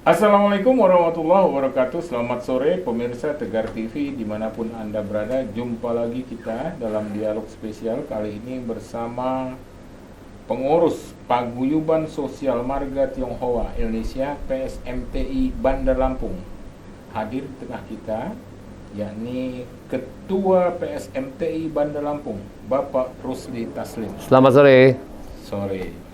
Assalamualaikum warahmatullahi wabarakatuh. Selamat sore pemirsa Tegar TV dimanapun Anda berada. Jumpa lagi kita dalam dialog spesial kali ini bersama pengurus Paguyuban Sosial Marga Tionghoa Indonesia PSMTI Bandar Lampung. Hadir di tengah kita yakni Ketua PSMTI Bandar Lampung, Bapak Rusli Taslim. Selamat sore. Sore.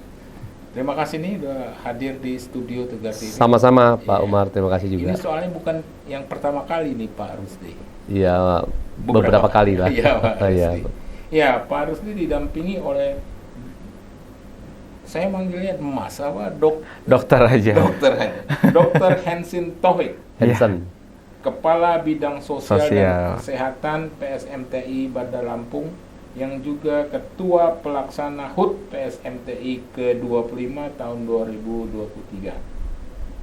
Terima kasih nih udah hadir di studio Tegar TV. Sama-sama Pak Ya. Umar, terima kasih juga. Ini soalnya bukan yang pertama kali nih Pak Rusdi. Iya, beberapa kali lah. Iya Pak Iya. Rusdi. Ya Pak Rusdi didampingi oleh, saya manggilnya Mas apa Dokter aja. Dokter Hensin Taufik, Hansen. Kepala Bidang Sosial dan Sosial. Kesehatan PSMTI Bandar Lampung, yang juga Ketua Pelaksana HUT PSMTI ke-25 tahun 2023.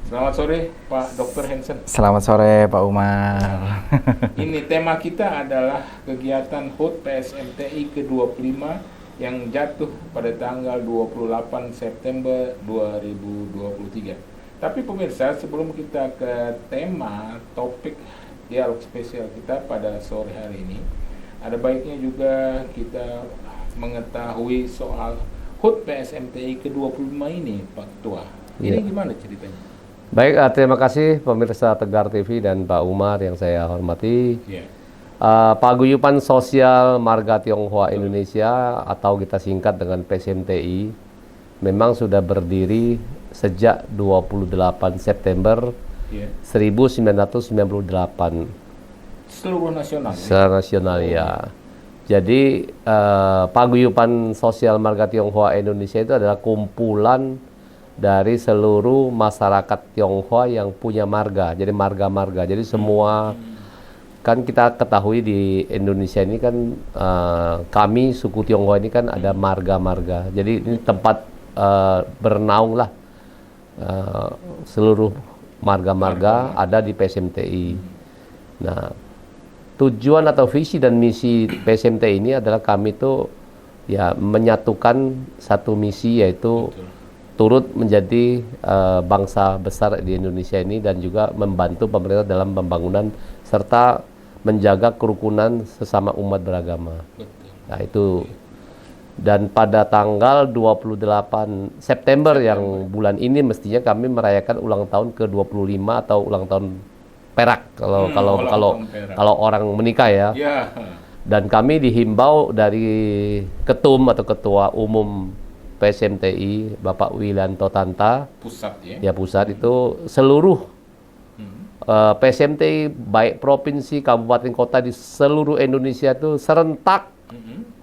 Selamat sore Pak Dr. Hansen. Selamat sore Pak Umar. Ini tema kita adalah kegiatan HUT PSMTI ke-25 yang jatuh pada tanggal 28 September 2023. Tapi pemirsa, sebelum kita ke tema topik dialog spesial kita pada sore hari ini, ada baiknya juga kita mengetahui soal HUT PSMTI ke-25 ini, Pak Ketua. Ini Iya. gimana ceritanya? Baik, terima kasih pemirsa Tegar TV dan Pak Umar yang saya hormati. Ya. Paguyuban Sosial Marga Tionghoa Indonesia atau kita singkat dengan PSMTI memang sudah berdiri sejak 28 September Ya. 1998. Seluruh nasional. Ya? Secara nasional ya. Jadi Paguyuban Sosial Marga Tionghoa Indonesia itu adalah kumpulan dari seluruh masyarakat Tionghoa yang punya marga. Jadi marga-marga. Jadi semua kan kita ketahui di Indonesia ini kan kami suku Tionghoa ini kan ada marga-marga. Jadi ini tempat bernaung lah seluruh marga-marga ada di PSMTI. Nah, tujuan atau visi dan misi PSMT ini adalah kami tuh ya menyatukan satu misi, yaitu turut menjadi bangsa besar di Indonesia ini dan juga membantu pemerintah dalam pembangunan serta menjaga kerukunan sesama umat beragama. Betul. Nah, itu. Dan pada tanggal 28 September yang bulan ini mestinya kami merayakan ulang tahun ke-25 atau ulang tahun perak Ulang tahun perak. kalau orang menikah ya. Ya. Dan kami dihimbau dari ketum atau ketua umum PSMTI Bapak Wilanto Tanta Pusat ya. ya pusat itu seluruh PSMTI baik provinsi, kabupaten, kota di seluruh Indonesia itu serentak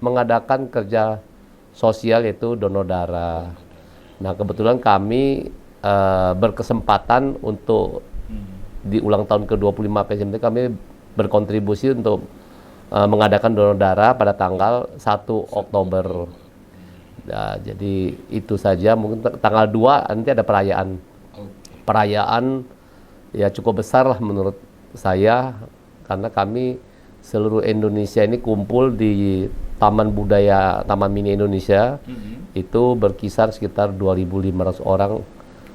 mengadakan kerja sosial yaitu donor darah. Nah, kebetulan kami berkesempatan untuk di ulang tahun ke-25 PSMT kami berkontribusi untuk mengadakan donor darah pada tanggal 1 Oktober. Nah, jadi itu saja. Mungkin tanggal 2 nanti ada perayaan. Oke. Perayaan ya cukup besar lah menurut saya, karena kami seluruh Indonesia ini kumpul di Taman Budaya Taman Mini Indonesia. Itu berkisar sekitar 2.500 orang.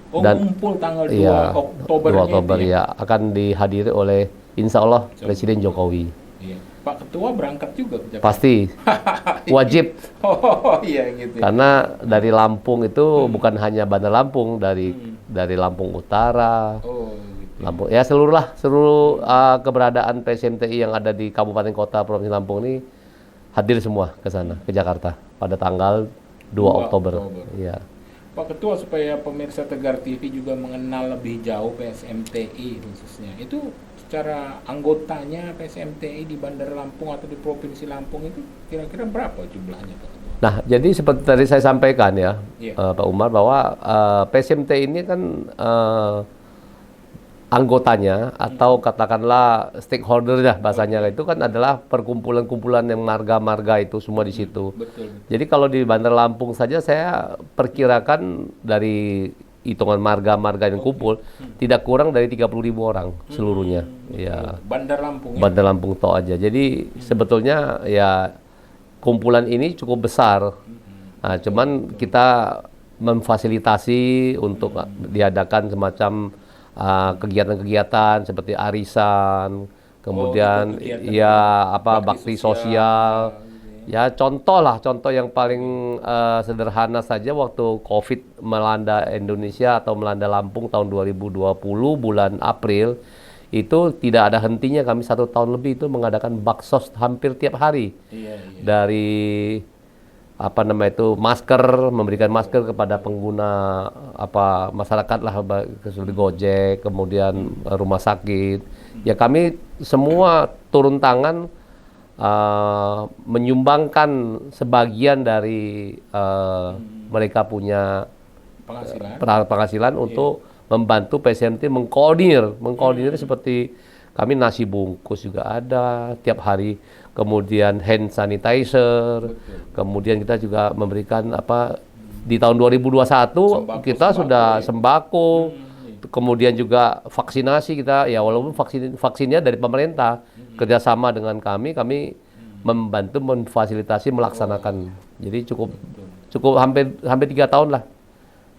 Oh, Dan ngumpul tanggal 2 iya, Oktober 2 Oktober ini ya akan dihadiri oleh insya Allah Presiden Jokowi. Iya. Pak Ketua berangkat juga ke Jakarta. Pasti wajib, Oh iya gitu. karena dari Lampung itu bukan hanya Bandar Lampung, dari Lampung Utara, Oh gitu. Lampung ya seluruh keberadaan PSMTI yang ada di kabupaten kota Provinsi Lampung ini hadir semua ke sana, ke Jakarta pada tanggal 2 Oktober. Iya. Pak Ketua, supaya pemirsa Tegar TV juga mengenal lebih jauh PSMTI khususnya, itu secara anggotanya PSMTI di Bandar Lampung atau di Provinsi Lampung itu kira-kira berapa jumlahnya Pak Ketua? Nah, jadi seperti tadi saya sampaikan ya, Iya. Pak Umar, bahwa PSMT ini kan anggotanya atau katakanlah stakeholder ya bahasanya itu kan adalah perkumpulan-kumpulan yang marga-marga itu semua di situ. Betul. Jadi kalau di Bandar Lampung saja saya perkirakan dari hitungan marga-marga yang kumpul tidak kurang dari 30.000 orang seluruhnya. Ya, Bandar Lampung ya? Bandar Lampung toh aja. Jadi sebetulnya ya kumpulan ini cukup besar. Nah, cuman kita memfasilitasi untuk diadakan semacam kegiatan-kegiatan seperti arisan, kemudian kegiatan ya apa bakti bakti sosial, sosial. Ya contoh lah, contoh yang paling sederhana saja waktu COVID melanda Indonesia atau melanda Lampung tahun 2020 bulan April, itu tidak ada hentinya kami 1 tahun lebih itu mengadakan baksos hampir tiap hari. Iya, iya. Dari apa nama itu masker, memberikan masker kepada pengguna apa masyarakat lah, seperti Gojek, kemudian rumah sakit. Ya kami semua turun tangan menyumbangkan sebagian dari mereka punya penghasilan untuk membantu PSMT mengkoordinir seperti kami nasi bungkus juga ada tiap hari, kemudian hand sanitizer, kemudian kita juga memberikan apa di tahun 2021 kita sudah sembako, kemudian juga vaksinasi kita ya walaupun vaksinnya dari pemerintah kerjasama dengan kami membantu memfasilitasi melaksanakan, jadi cukup hampir 3 tahun lah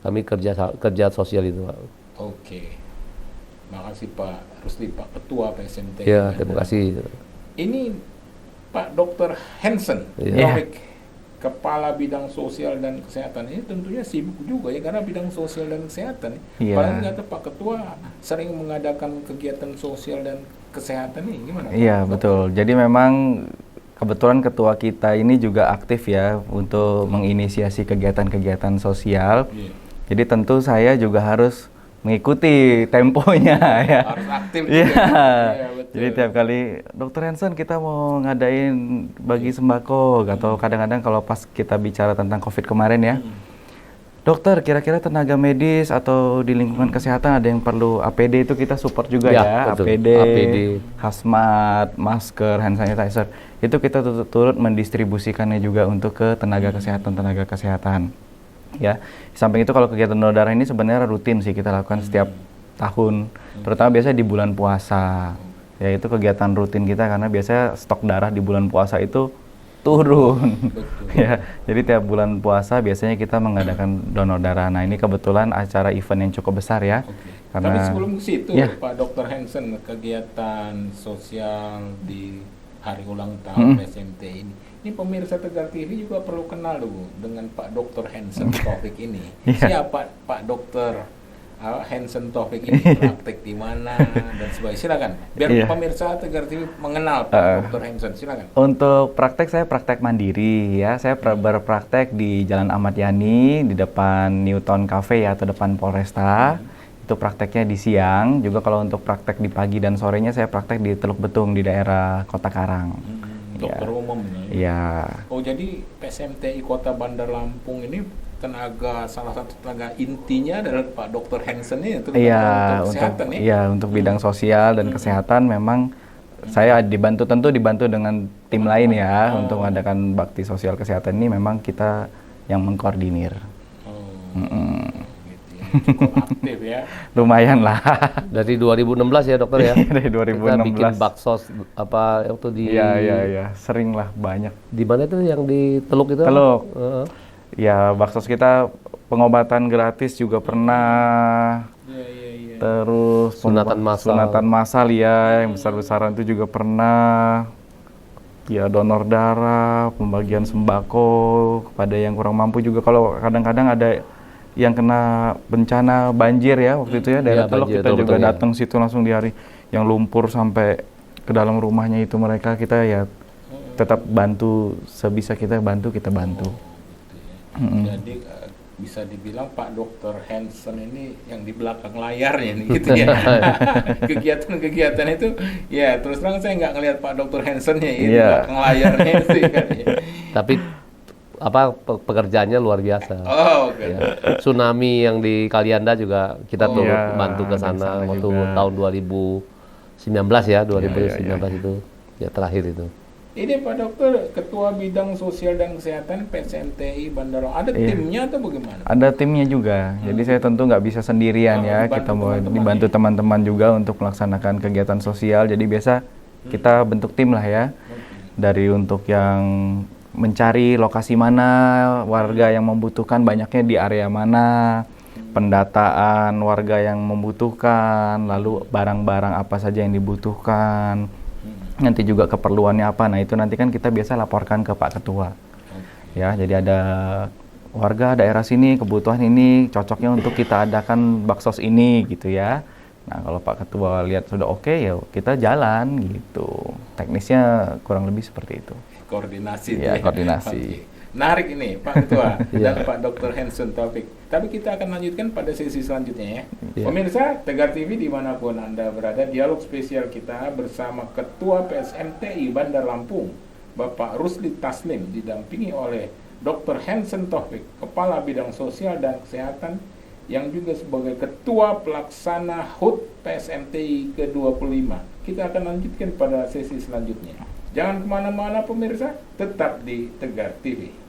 kami kerja sosial itu, Pak. Oke, makasih Pak Rusli, Pak Ketua PSMT. Ya, terima kasih. Ini Pak Dr. Hansen, Taufik, Kepala Bidang Sosial dan Kesehatan, ini tentunya sibuk juga ya karena bidang sosial dan kesehatan. Paling kata Pak Ketua sering mengadakan kegiatan sosial dan kesehatan ini gimana? Iya, betul. Jadi memang kebetulan ketua kita ini juga aktif ya untuk menginisiasi kegiatan-kegiatan sosial. Jadi tentu saya juga harus mengikuti temponya ya. Harus aktif juga. Ya, betul. Jadi tiap kali Dr. Hansen kita mau ngadain bagi sembako atau kadang-kadang kalau pas kita bicara tentang COVID kemarin ya. Dokter, kira-kira tenaga medis atau di lingkungan kesehatan ada yang perlu APD itu kita support juga ya. Betul. APD, hazmat, masker, hand sanitizer. Itu kita turut mendistribusikannya juga untuk ke tenaga kesehatan. Ya, di samping itu kalau kegiatan donor darah ini sebenarnya rutin sih kita lakukan setiap tahun, terutama biasanya di bulan puasa. Ya itu kegiatan rutin kita karena biasanya stok darah di bulan puasa itu turun. Ya, jadi tiap bulan puasa biasanya kita mengadakan donor darah. Nah ini kebetulan acara event yang cukup besar ya. Karena tapi sebelum ke situ Pak Dr. Hansen, kegiatan sosial di hari ulang tahun PSMT ini pemirsa Tegar TV juga perlu kenal dulu dengan Pak Dr. Hansen Taufik ini. Siapa Pak Dr. Hansen Taufik ini, praktek di mana dan sebagainya. Silakan. Biar pemirsa Tegar TV mengenal Pak Dr. Hansen. Silakan. Untuk praktek saya praktek mandiri ya. Saya berpraktek di Jalan Ahmad Yani di depan Newton Cafe ya, atau depan Polresta. Itu prakteknya di siang. Juga kalau untuk praktek di pagi dan sorenya saya praktek di Teluk Betung di daerah Kota Karang. Dokter umum nih. Iya. Oh jadi PSMTI Kota Bandar Lampung ini salah satu tenaga intinya adalah Pak Dr. Hansen ini untuk kesehatan ya? Iya, untuk bidang sosial dan kesehatan memang saya dibantu dengan tim lain ya untuk mengadakan bakti sosial kesehatan ini memang kita yang mengkoordinir. Cukup aktif ya. Lumayan lah. Dari 2016 ya dokter ya. Dari 2016. Kita bikin baksos apa waktu di. Iya. Sering lah, banyak. Di mana itu yang di Teluk itu? Teluk. Ya baksos kita pengobatan gratis juga pernah. Terus sunatan massal ya yang besar-besaran itu juga pernah. Ya donor darah, pembagian sembako kepada yang kurang mampu juga. Kalau kadang-kadang ada yang kena bencana banjir ya waktu itu ya daerah Teluk, kita juga datang situ langsung di hari yang lumpur sampai ke dalam rumahnya itu mereka, kita ya tetap bantu sebisa kita bantu. Jadi bisa dibilang Pak Dr. Hansen ini yang di belakang layarnya nih gitu ya. Kegiatan-kegiatan itu ya terus terang saya nggak ngelihat Pak Dr. Hansen-nya di belakang layarnya itu ya. Tapi pekerjaannya luar biasa. Ya. Tsunami yang di Kalianda juga kita turut bantu ke sana waktu tahun 2019 ya, 2019 itu ya terakhir itu. Ini Pak Dokter, Ketua Bidang Sosial dan Kesehatan PSMTI Bandar Lampung. Ada timnya atau bagaimana? Ada timnya juga. Jadi saya tentu nggak bisa sendirian ya. Kita mau dibantu teman-teman juga untuk melaksanakan kegiatan sosial. Jadi biasa kita bentuk tim lah ya. Dari untuk yang mencari lokasi mana warga yang membutuhkan, banyaknya di area mana. pendataan warga yang membutuhkan, lalu barang-barang apa saja yang dibutuhkan, nanti juga keperluannya apa. Nah itu nanti kan kita biasa laporkan ke Pak Ketua. Ya, jadi ada warga daerah sini kebutuhan ini, cocoknya untuk kita adakan baksos ini gitu ya. Nah kalau Pak Ketua lihat sudah oke, ya kita jalan gitu. Teknisnya kurang lebih seperti itu. Koordinasi. Ya, koordinasi. Okay. Menarik ini Pak Ketua dan Pak Dr. Hansen Taufik. Tapi kita akan lanjutkan pada sesi selanjutnya ya. Pemirsa Tegar TV dimanapun Anda berada, dialog spesial kita bersama Ketua PSMTI Bandar Lampung, Bapak Rusli Taslim, didampingi oleh Dr. Hansen Taufik, Kepala Bidang Sosial dan Kesehatan, yang juga sebagai Ketua Pelaksana HUT PSMTI ke-25. Kita akan lanjutkan pada sesi selanjutnya. Jangan kemana-mana pemirsa, tetap di Tegar TV.